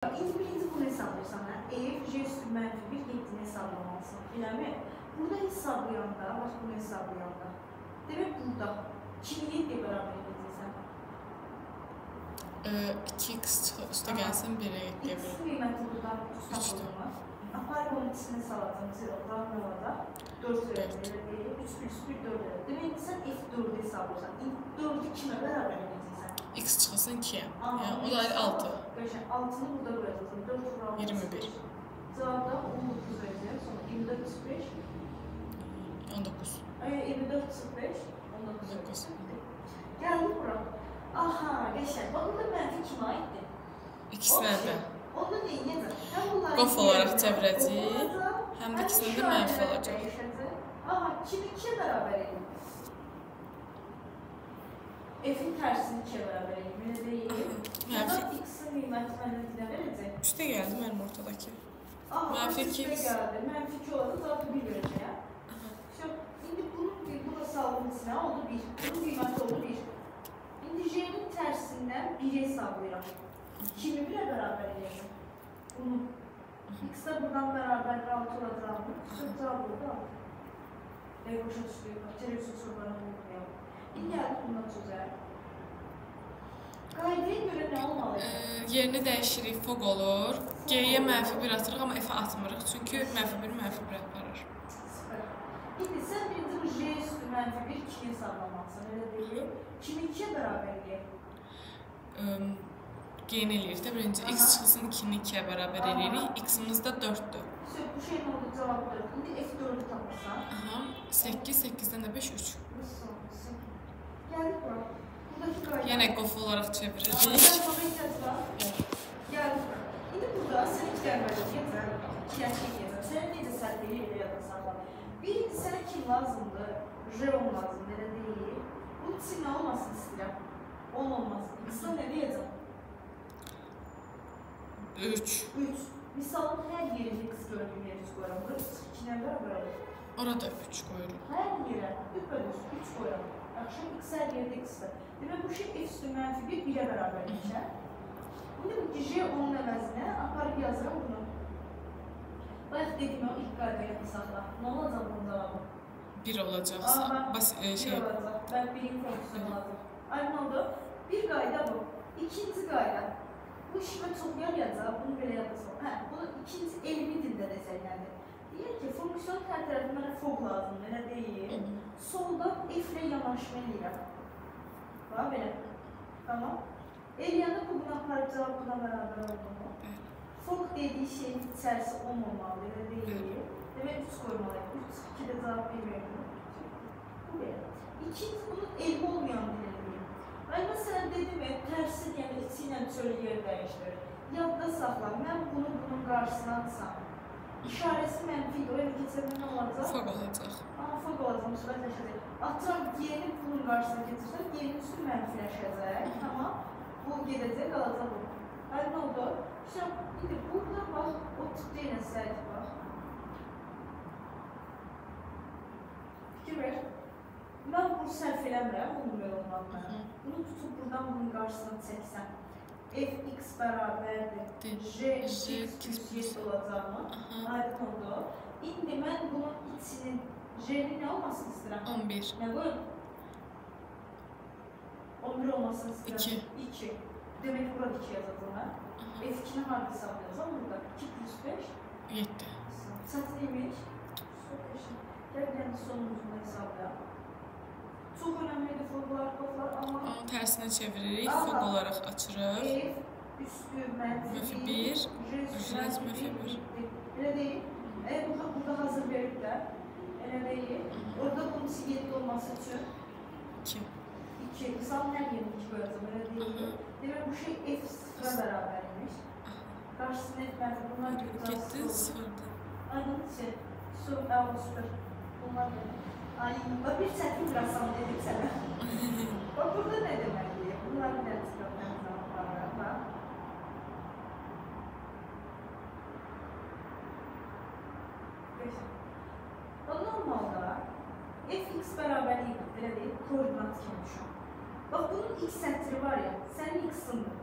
İndi birinci bunu hesablayırsan, F, J üstü mənfi 1 getdiyini hesablamalısın. Eləmi? Burada hesablayanda, bax bunu hesablayanda. Demək burada 2'yi de beraber edəcəksən. 2x üstə gəlsin 1'ə getdiyə X qiyməti buradan tutulmaz. Aparıb onun içine salacağım, zerodan ne olacaq? 4 verir, 3 plus 1 4 verir. Demək ki, sən F4'ü hesablayırsan. 4'ü kimə beraber edəcəksən? X çıxılsın 2'yə. Yəni, o da 6. Qəşən, 6'nı burada qoyacaqsın. 4 vur 6. 21. Cavabda 19 verəcək. Sonra 24 5. 19. 24 5. 19. Gəldi bura. Aha, qəşən. Bax, burada mənfi kimə aiddir? İkisində. Onda neyəcək? Qof olaraq çevirəcək. Həm də ikisində mənfi olacaq. Aha, kimi 2'ye beraber edin. F'in tersini 2'ye beraber edin. Belə deyil. Burada x'in qiyməti məndən nə verəcək? Üstə gəldi mənim ortadakı. Mənfi 2 gəldi. Mənfi 2 oldu, zaten 1 verəcək. İndi bunu saldım içine, oldu 1. Bunun qiyməti oldu 1. İndi J'nin tersindən 1'i hesablayıram. Kimi 1'e beraber edeyim? Bunu. X'da buradan beraber 6 olacağım. Sonra burada 6. Boşa düşdü. Televizyon sorularını bulmayalım. İndi gəldik bundan sözə. Qaydaya görə nə olmalı? Yerini dəyişirik, foq olur. G'yə mənfi 1 atırıq, amma F'ə atmırıq. Çünki mənfi 1 mənfi 1 aparır. Süper. İndi sən birinci bu J üstü mənfi 1 2'yi hesablamalısın. Öyle değil. Kimi 2'ye beraber edeyim? G'ni eləyirik də birinci. X çıxılsın 2'ni 2'yə bərabər eləyirik. X'imiz də 4'dür. Bu şeyin oldu cavab 4. İndi F4'ü tapırsan. 8, 8'dən də 5, 3. Gəldik bura. Buradakı qayda. Yenə qof olaraq çeviririk. Gəldik bura. İndi burada sən 2 dərmədə gətirən, 2 yaşlı gətirən. Sənə necə sərfəli elə yadda sağla. Birinci sənə kim lazımdır? J10 lazımdır, elə deyil. Bunun için nə olmasını istəyirəm? 10 olmasın. X'da nə deyəcəm? 3. Misalın hər yerində X gördüyüm yeri qoyuram. Burada 2-lə bərabər olur. Orada 3 qoyuruq. Hər yerə düpədüz 3 qoyuram. Yaxşı, X hər yerdə X-dir. Demək, bu şey F üstü mənfi 1, 1'ə bərabər edəcək. İndi bu ki, J onun əvəzinə aparıb yazıram bunu. Bayaq dedim, o ilk qayda yadda saxla. Nə olacaq bunun cavabı? 1 olacaq. 1 olacaq. Ben 1'in fonksiyonu olacaq. Aydın oldu. Bir qayda bu. İkinci qayda. Bu işimə çox yarayacaq, bunu belə yapasın. Bunu ikinci elmi dildə desəyləndir. Deyir ki, fonksiyon hər tərəfi mənə foq lazımdır, elə deyil. Soldan F ilə yanaşma eləyirəm. Bax, belə. Tamam. Eləyəndə bu buna aparıb cavab buna bərabər olduğunu. Foq dediyi şeyin içərisi 10 olmalı, elə deyil. Demək 3 qoymalıyım. 3, 2'də cavab 1 verdim. Bu belə. İkinci bunun elmi olmayan dildir. Ben mesela dedim tersi yani içiyle şöyle yer değiştirir. Yadda saxla, mən bunun qarşısına atsam. İşarəsi mənfidir, o elə keçəndə nə olacaq? Foq olacaq. Foq olacaq, müsbətləşəcək. Atıram, yeni bunun qarşısına getirsək, yeni üstü mənfiləşəcək. Tamam, bu gedəcək, qalacaq bu. Nə oldu? İndi burada bax, o tipdə yenə səhət bax. Fikir ver. Mən bunu sərf eləmirəm, bunu belə olmalı. Bunu tutup buradan bunun qarşısına çəksəm. Fx bərabərdir. J plus 7 olacaqmı? Aydın oldu. İndi mən bunun içinin J'nin nə olmasını istəyirəm? 11. Nə qoyun? 11 olmasını istəyirəm. 2. Demək ki, burada 2 yazacaq ona. F2'ni harada hesablayacaq burada? 2 plus 5. 7. Çətiniymiş. Gələn sonumuzunu hesablayaq. Çox önemliydi foqlar, qoflar, amma... Onun tərsinə çeviririk, foq olaraq açırıq. F üstü mənfi 1, J üstü mənfi 1. Elə deyil. Burada hazır verib də. Elə deyil. Orada bunun 7 olması üçün 2. Misal hər yerini 2 qoyacaq, elə deyil. Demək, bu şey F sıfıra bərabərmiş. Qarşısında F mənfi, bunlar getdi, sıfırdı. Aydın şey, süper. Bunlar belə. Ay, bir çətin rəssam dedik sənə. Bax, burada nə deməliyim? Bunları bir çıxartmamız zaman var. Normalda fx bərabərliyi, elə deyil, koordinat kimi düşün. Bax, bunun x sətri var ya, sənin x-indir.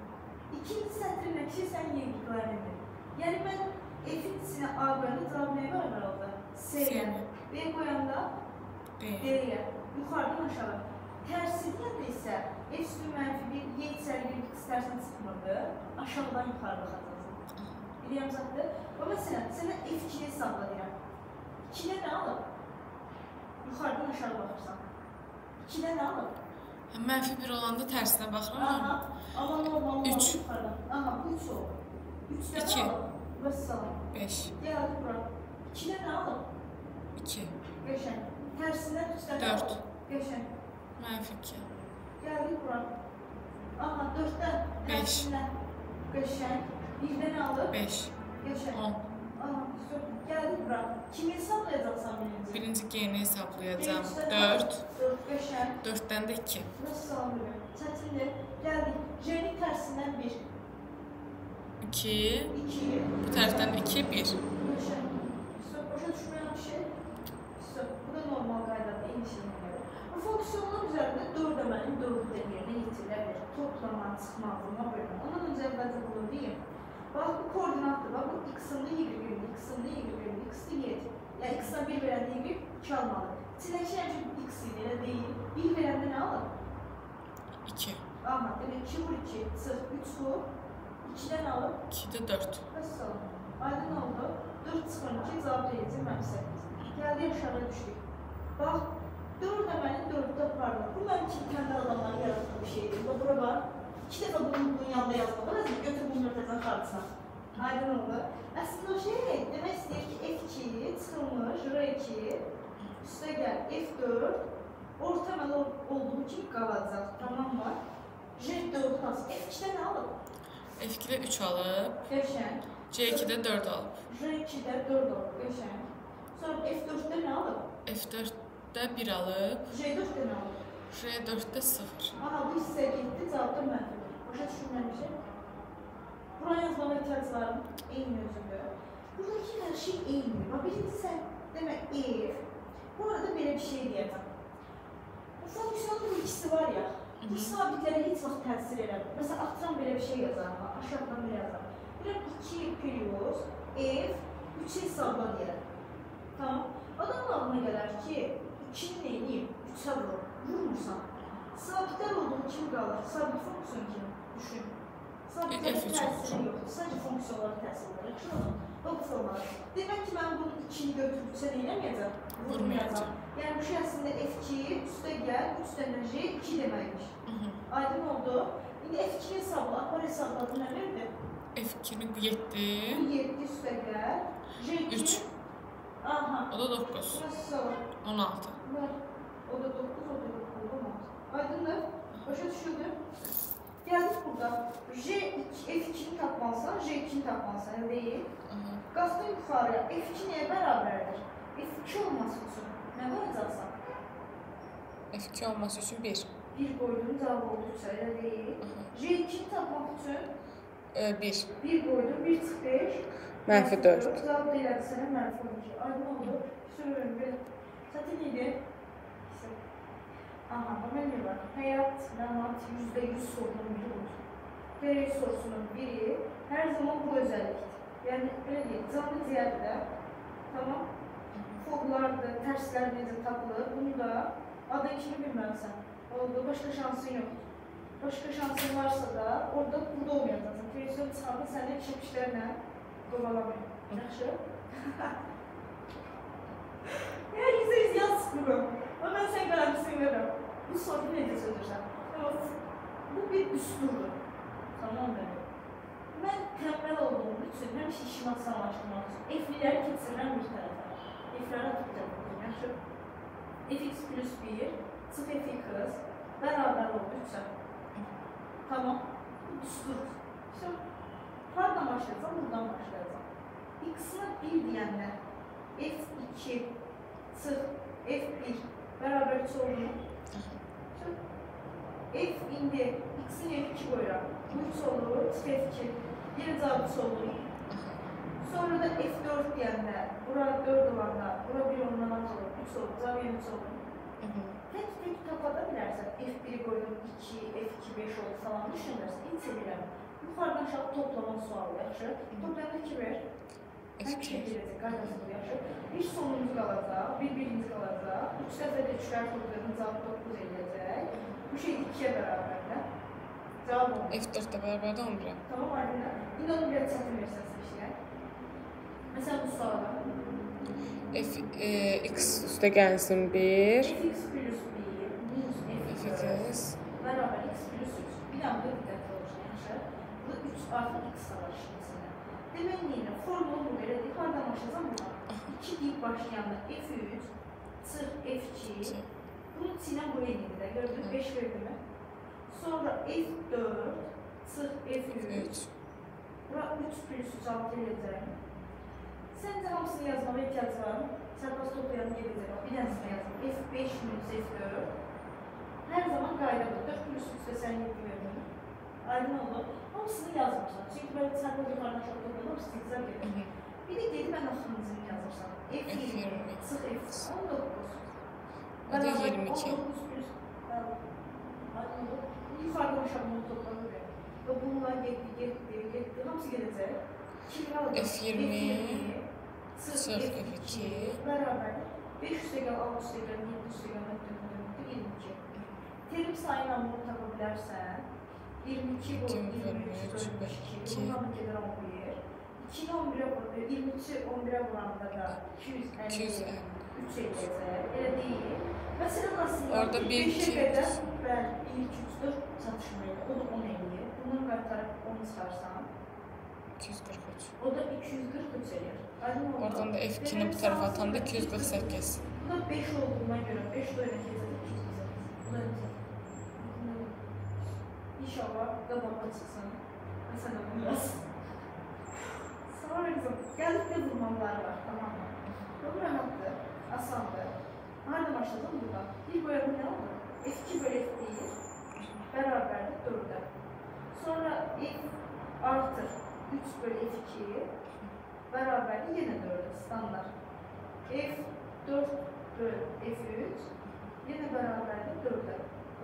İkinci sətrin ki, sən yeniliklərini. Yəni, mən F-in içinə A qoyanda cavab nəyə bərabər oldu? S-yə. B qoyanda D-yə. Yuxarıdan aşağı. Tərsi deyəndə isə F üstü mənfi 1, Y içəri 1 istərsən çıxmırdı. Aşağıdan yuxarı baxacaqsın. Biliyəm zaten. Və məsələn, sənə F2-ni hesabla deyirəm. 2-də nə alıb? Yuxarıdan aşağı baxırsan. 2-də nə alıb? Mənfi 1 olanda tərsinə baxıram. Aha, amma normal 3. yuxarıdan. Aha, 3 oldu. 3-də 2. nə alıb? Vəssalam. 5. Gəldi bura. 2-də nə alıb? 2. Qəşəng. Tərsindən 3-də nə 4. alıb? Qəşəng. Mənfi 2. Gəldi bura. Aha, 4-də 5. tərsindən. Qəşəng. 1-də nə alıb? 5. Qəşəng. 10. Aha, gəldi bura. Kimi hesablayacaqsan birinci? Birinci G-ni hesablayacağım. 4. 4. 4, qəşəng. 4-dən də 2. Nasıl salamıyorum? Çətindir. Gəldik. J-nin tərsindən 1. 2. 2. Bu tərəfdən də 2, 1. Qəşəng. Başa düşməyən bir şey. Bu da normal qaydada, eyni şeyin görə. Bu fonksiyonlar üzərində 4 əməlin 4-ü də yerinə yetirilə bilir. Toplama, çıxma, vurma, bölmə. Ondan öncə əvvəlcə bunu deyim. Bax, bu koordinatdır. Bax, bu x-ında y-ində, x-ında y-ində, x-də y. Yəni, x-dan 1 verəndə y 2 almalı. İçindəki həmçin x idi, elə deyil. 1 verəndə nə alır? 2. Aha, demək 2 vur 2, sırf 3 vur. 2-dən alır. 2-də 4. Vəssalam. Aydın oldu. 4 çıxır 2, cavab deyəcək, mənfi 8. Gəldi, aşağıya düşdük. Bax, 4 əməlin 4-də aparılır. Bu, mənim kimi kəndə adamların yaratdığı bir şeydir. Bax, bura var. 2 dəfə bunun yanında yazmalı. Lazım, götür bunun örtədən xarcısına. Aydın oldu. Əslində o şey, demək istəyir ki, F2 çıxılmış, R2, üstə gəl, F4, orta əməl olduğu kimi qalacaq, tamam mı? J4 nasıl? F2-də nə alıb? F2-də 3 alıb. Qəşəng. C2-də 4 alıb. J2-də 4 alıb, qəşəng. Sonra F4-də nə alıb? F4-də 1 alıb. J4-də nə alıb? J4-də 0. Aha, bu hissə getdi, cavabda mənfidir. Başa düşürməmişim. Buraya yazmağa ehtiyac var mı? Eyni özüdür. Buradakı hər şey eyni. Birinci sən demək F. Bu arada belə bir şey deyəcəm. Bu fonksiyonun bu ikisi var ya, bu sabitlərə heç vaxt təsir eləmir. Məsələn, atıram belə bir şey yazarım, aşağıdan belə yazarım. Biləm 2 period F 3 hesabla deyərəm. Tamam. Adamın ağlına gələr ki, 2-ni neyini 3-ə vurur. Vurmursan. Sabitlər olduğu kimi qalır. Sabit fonksiyon kimi düşün. Sabitlərin təsiri yoxdur. Sadəcə fonksiyonların təsiri var. Yaxşı olun. Bu formada. Demək ki, mən bunun 2-ni götürüb sən eləməyəcəm? Vurmayacam. Yəni, bu şey əslində F2, üstə gəl, 3 dənə J, 2 deməkmiş. Aydın oldu. İndi F2 hesabla, apar hesabladı nə verdi? F2-ni 7. 7 üstə gəl. J2. 3. Aha. O da 9. Burası sağ 16. Var. O da 9, o da 9, o da 16. Aydındır. Başa düşüldü. Gəldik burada. F2-ni tapmalısan, J2-ni tapmalısan, elə deyil. Qalxdın yuxarıya. F2 nəyə bərabərdir? F2 olması üçün nə qoyacaqsan? F2 olması üçün 1. 1 qoydun, cavab olduqsa, elə deyil. J2-ni tapmaq üçün 1. 1 qoydun, 1 çıx 5. Mənfi 4. Cavab deyilədi sənə, mənfi 12. Aydın oldu. Sürürüm, belə. Çətin idi. Aha, mən ne var? Həyat, məlumat %100 sorunun biri budur. Dərək sorusunun biri hər zaman bu özəllikdir. Yəni, belə deyək, canlı ciyərdə, tamam, foglardır, tərslər necə tapılır, bunu da adın kimi bilməlisən. Oldu, başqa şansın yoxdur. Başqa şansın varsa da, orada burada olmayacaqsın. Televizyon çıxanda səni işlərlə qovalamayın. Yaxşı? Ya, %100 yaz çıxmıram. Ama ben sen garantisini bu soru necə çözürsən? Bu bir düsturdur. Tamam mı? Mən tənbəl olduğum üçün həmişə işimi asanlaşdırmaq üçün F-ləri keçirəm bir tərəfə. F-ləri atacaqım. Yaxşı. Fx plus 1 çıx Fx bərabər oldu 3-ə. Tamam. Bu düsturdur. İşte, hardan başlayacaq? Buradan başlayacaq. X-ına 1 deyənlər F2 çıx F1 bərabər 3 oldu. F indi X-in yeri 2 qoyuram. Bu 3 olur, F2. Yeri cavab 3 olur. Sonra da F4 deyəndə, bura 4 olanda, bura 1 ondan az olur, 3 olur, cavab yeri 3 olur. Tək tapa da bilərsən. F1-i qoydum, 2, F2, 5 oldu falan düşünürsən. Heç edirəm. Yuxarıdan aşağı toplama sualı yaxşı. Toplayanda 2 ver. Həmişə gedəcək, qaydası bu yaxşı. Bir sonuncu qalacaq, birinci qalacaq. 3 dəfə də 3-lər toplayanda cavab 9 eləyəcək. Bu şey 2-yə bərabərdir. Cavab 10. F4-də bərabərdə 11-ə. Tamam, aydınlar. İndi onu biraz çətin versən seçək. Məsələn, bu suala. X üstə gəlsin 1. Fx plus 1 minus Fx bərabər x plus 3. Bir daha da diqqətli olsun, yaxşı. Bu 3 artı x var işimizdə. Demək neylə? Formulu bu belədir. Hardan başlasam buna? 2 deyib başlayanda f3 çıx f2. Bunun içinə bu eynidir də. Gördünüz, 5 verdi mi? Sonra f4 çıx f3. Bura 3 plus 3 6 eləyəcək. Səncə hamısını yazmağa ehtiyac var mı? Çarpaz toplayanı gedəcək. Bir dənəsini yazma. F5 minus F4. Hər zaman qayda bu. 4 plus 3 də sən 7 vermir. Aydın oldu. Hamısını yazmırsan. Çünki böyle çarpaz yukarıdan çok toplayan hamısı zigzag gelir. Bir de dedi ben axırıncını yazırsan. F20 sıx F 19. O da 22. 19 plus. Aydın oldu. Yukarıdan aşağı bunu toplanır. Ve bununla getdi. Hamısı gedəcək. F20 sıx F2 beraber 5 üstəgəl 6 üstəgəl 7 üstəgəl 22. Terim sayıyla bunu tapa bilərsən. 22 bu 23 bölmüş 2. Bundan gedir 11. 2'ni 11'e vurdu. 23'ü 11'e vuranda da 250. 3 eləyəcək. Elə deyil. Məsələn aslında orada 1-2 qədər bəli 1 2 3 4 çatışmaydı. O da 10 eləyir. Bundan qaytarıb 10 çıxarsan 243. o da 243 eləyir. Oradan da F2'ni bu tarafa atanda 248. Bu da 5 olduğuna göre 5 böyle kesin 248. Bu da İnşallah qabaqda çıxsın. Məsələn biraz. Sonra bizim gəlib ne vurmalar var, tamam mı? Bu rahatdır, asandır. Harada başladım burada? Bir bölümü ne oldu? F2 bölü F1 beraberlik 4'e. Sonra F artır 3 bölü F2 beraberlik yine 4'e standart. F4 bölü F3 yine beraberlik 4'e.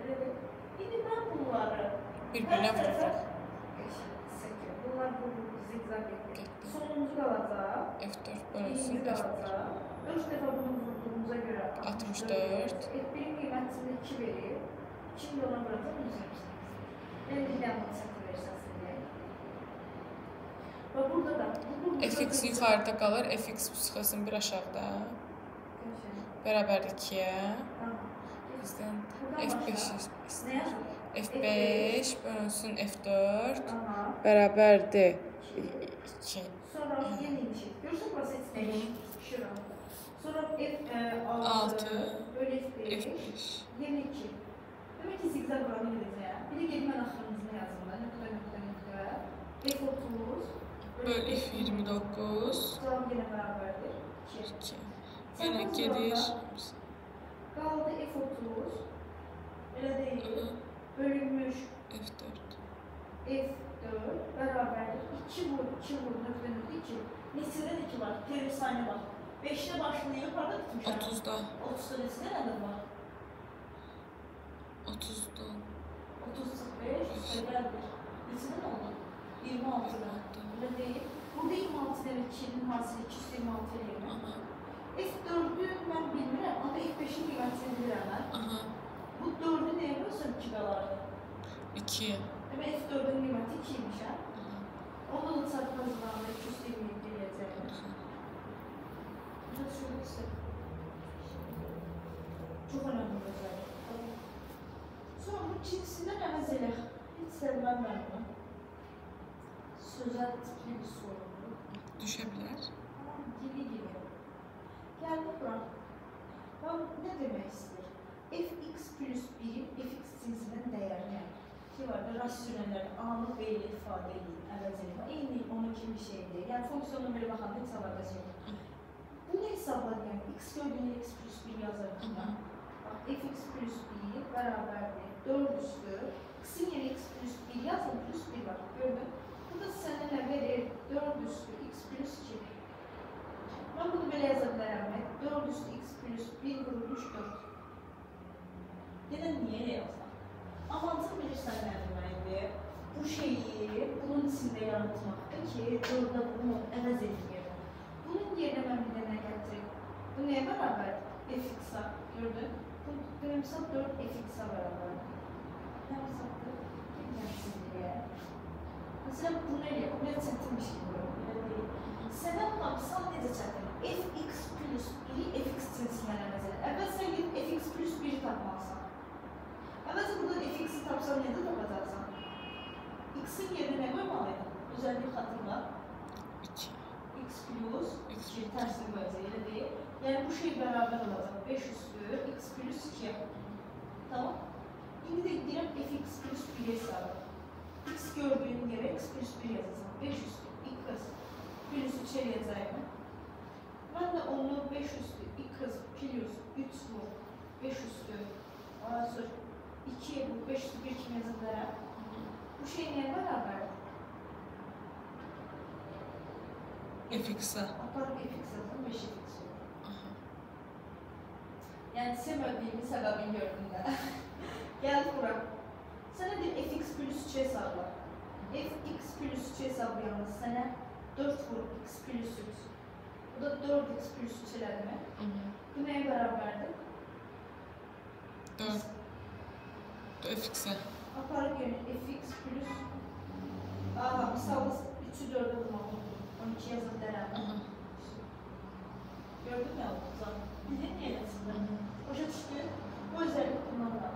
Öyle değil. Şimdi ben bunları birbirine vurur. Bunlar bu zigzag etti. Sonuncu qalacaq. F4 bölünsün F4. 4 dəfə bunu vurduğumuza görə 64. F1'in qiymətini 2 verir. 2 milyona vuracaq 128. Ben bir dənə bunu çatı versən sizə. Və burada da Fx yuxarıda qalır, Fx bu sıxılsın bir aşağıda. Bərabər 2-yə. Bizdən F5 F5 bölünsün F4 bərabərdir 2. Sonra yeni bir şey. Görürsən burası F5. Şura. Sonra F6 bölü F5 yeni 2. Demək ki zigzag oranı verəcəyəm. Bir də gedib mən axırıncını yazım da. Nöqtə. F30 bölü F29 cavab yenə bərabərdir. 2. Yenə gedir. Qaldı F30 elə deyil. Bölünmüş F4 F4 bərabərdir. 2 vur nöqtə 2. Neçədən 2 var? Terim sayına bax. 5'te başlayıyor. Harada bitmiş? 30'da. 30'da neçədə nədir var? 30'da. 35 sayılar 1. Neçədə nə oldu? 26'da. Elə deyil. Burada 26 demək 2'nin hasili 226 eləyir. F4'ü mən bilmirəm, ama F5'in qiymətini bilirəm mən. Bu 4'ü nəyə bölsən 2 qalardı? 2. Demək F4'ün qiyməti 2 imiş, hə? Onda da çarpma zamanında 227 eləyəcək. Biraz şöyle istedim. Çok önemli bir özellik. Sonra bu cinsinden əvəz elə. Hiç sevmem ben bunu. Sözel tipli bir sorun. Düşebilir. Gibi. Geldi bura. Ben ne demek istedim? Fx plus 1'in fx cinsinden değerli. Ki var da rasyonellerin anlık ve ile ifade edeyim. Əvəz elə. Eyni onun kimi bir şeydir. Yani fonksiyonun böyle baxanda heç alakası yok. Bunu hesabladım yani x gördüğünde x plus 1 yazarım. Bak fx plus 1 beraberdir 4 üstü. X'in yerine x plus 1 yazın plus 1 var. Gördün? Bu da sana ne verir? 4 üstü x plus 2. Ben bunu böyle yazabilirim. 4 üstü x plus 1 vurur 3 4. Neden niye yazdım? Amantını bilirsen vermeydi. Bu şeyi bunun neye beraber? fx'a. Gördün? Bu yarımsal 4fx'a beraber. Yarımsal 4 gelsin diye. Mesela bu neyle? Bu ne çətinmiş gibi böyle. Sənə namsal necə çətin? fx plus 1'i fx cinsindən əvəzələ. Əvvəl sən gidib fx plus 1'i tapmalısan. Əvvəlcə burada fx'i tapsan necə tapacaqsan? X'in yerinə nə qoymalıydın? Üzərində xatırla. 2. X plus 2 tərsini qoyacaq, elə deyil. Yəni bu şey bərabər olacaq. 5 üstü x plus 2. Tamam. İndi də deyirəm fx plus 1 hesabı. X gördüyün yerə x plus 1 yazacaq. 5 üstü x plus 3 eləyəcəyimi. Mən də onu 5 üstü x plus 3 vur. 5 üstü. Ondan sonra 2'ye bu 5 üstü 1 kimi yazılara. Bu şey neye beraber? fx'a. Aparıp fx yazdım 5 fx olur. Yani sevmediğimi sebebini gördüm de. Gel bura. Sana bir fx plus 3 hesabla. fx plus 3 hesablayalım sana 4 vur x plus 3. Bu da 4x plus 3 elədi mi? Bu neye beraberdi? 4 fx'a. Aparıp yönü fx plus. Aha misalda 3'ü 4'e vurmalı. 12 yazın denen. Gördün mü o zaman? Bildin mi en azından? Başa düştü. Bu özellik kullanılan.